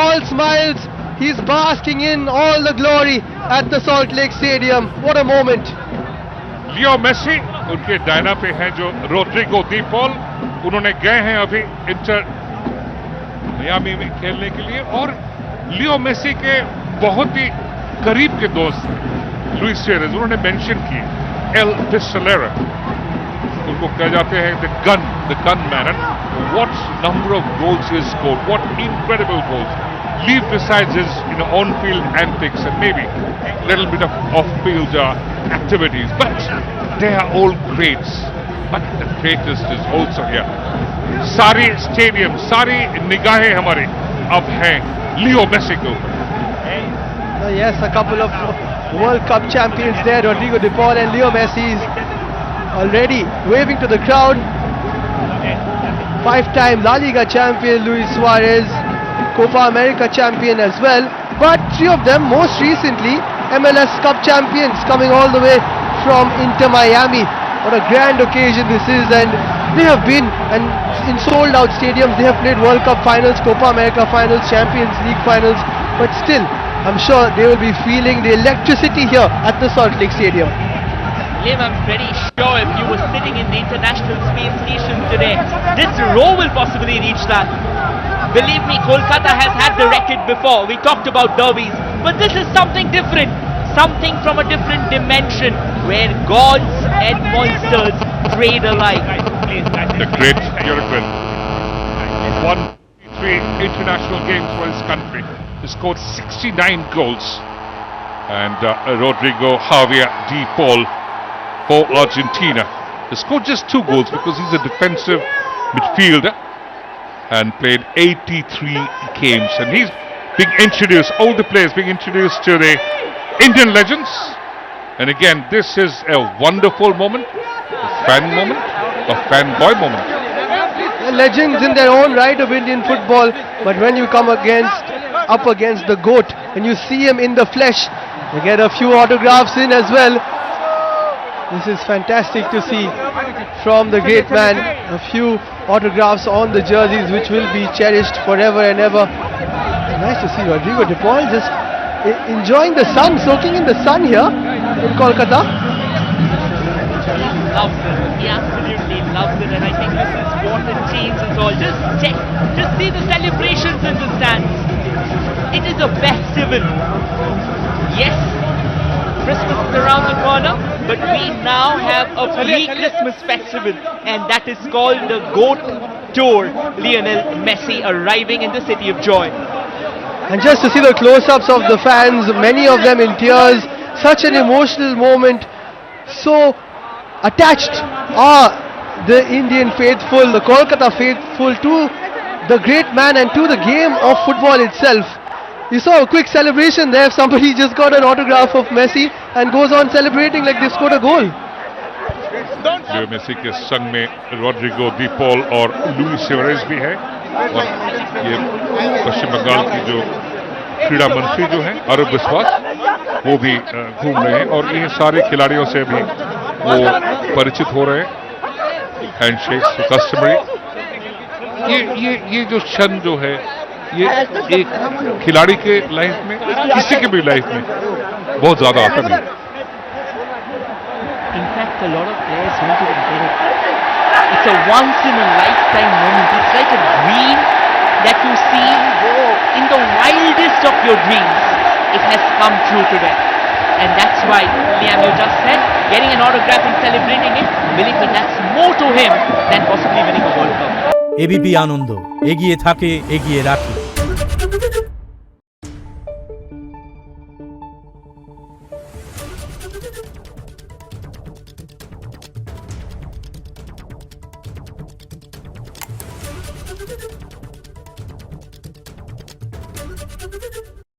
all smiles. He's basking in all the glory at the Salt Lake Stadium. What a moment. Leo Messi उनके डायना पे हैं जो Rodrigo De Paul, उन्होंने गए हैं अभी इंटर मियामी में खेलने के लिए। और लियो मेसी के बहुत ही करीब के दोस्त लुइस सुआरेज़, उन्होंने मेंशन किए एल पिस्टोलेरा, उनको कह जाते हैं the gun man, and what number of goals he scored, what incredible goals, leave besides his on-field antics and maybe a little bit of off-field activities, but they are all greats. But the greatest is also here. सारी stadium, सारी निगाहें हमारे अब हैं लियो Messi के ऊपर। Yes, a couple of World Cup champions there, Rodrigo de Paul and Leo Messi already waving to the crowd. 5-time La Liga champion Luis Suarez, Copa America champion as well, but three of them most recently MLS Cup champions coming all the way from Inter Miami. What a grand occasion this is, and they have been in sold out stadiums. They have played World Cup finals, Copa America finals, Champions League finals, but still I'm sure they will be feeling the electricity here at the Salt Lake Stadium. Liam, I'm pretty sure if you were sitting in the International Space Station today, this row will possibly reach that. Believe me, Kolkata has had the record before. We talked about derbies, but this is something different, something from a different dimension where gods and monsters trade alike. The great Uruguay won 3 international games for his country. He scored 69 goals, and Rodrigo Javier de Paul for Argentina. He scored just 2 goals because he's a defensive midfielder and played 83 games, and he's being introduced, all the players being introduced to the Indian legends. And again, this is a wonderful moment, a fanboy moment. They're legends in their own right of Indian football, but when you come up against the GOAT and you see him in the flesh, you get a few autographs in as well. This is fantastic to see from the great man. A few autographs on the jerseys which will be cherished forever and ever. Nice to see Rodrigo de Paul just enjoying the sun, soaking in the sun here in Kolkata. Loves it. He absolutely loves it, and I think this is what it means as all. Just see the celebrations in the stands. It is a festival. Yes, Christmas is around the corner, but we now have a pre-Christmas festival, and that is called the GOAT Tour. Lionel Messi arriving in the city of joy. And just to see the close-ups of the fans, many of them in tears, such an emotional moment. So attached are the Indian faithful, the Kolkata faithful to the great man and to the game of football itself. You saw a quick celebration there. Somebody just got an autograph of Messi and goes on celebrating like they scored a goal. Leo Messi के संग में Rodrigo De Paul और Luis Suarez भी है, और ये पश्चिम बंगाल की जो क्रीड़ा मंत्री जो हैं अरब विश्वास, वो भी घूम रहे हैं, और ये सारे खिलाड़ियों से भी वो परिचित हो रहे हैं। हैंडशेक्स कस्टमरी, ये जो क्षण जो है, ये एक खिलाड़ी के लाइफ में, किसी के भी लाइफ में बहुत ज्यादा आता नहीं। In fact, a lot of players won't even get it. It's a once-in-a-lifetime moment. It's like a dream that you see in the wildest of your dreams. It has come true today. And that's why, Liam, you just said, getting an autograph and celebrating it, believe me, that's more to him than possibly winning a World Cup. ABP Ananda এগিয়ে থাকে, এগিয়ে রাখে। Thank you.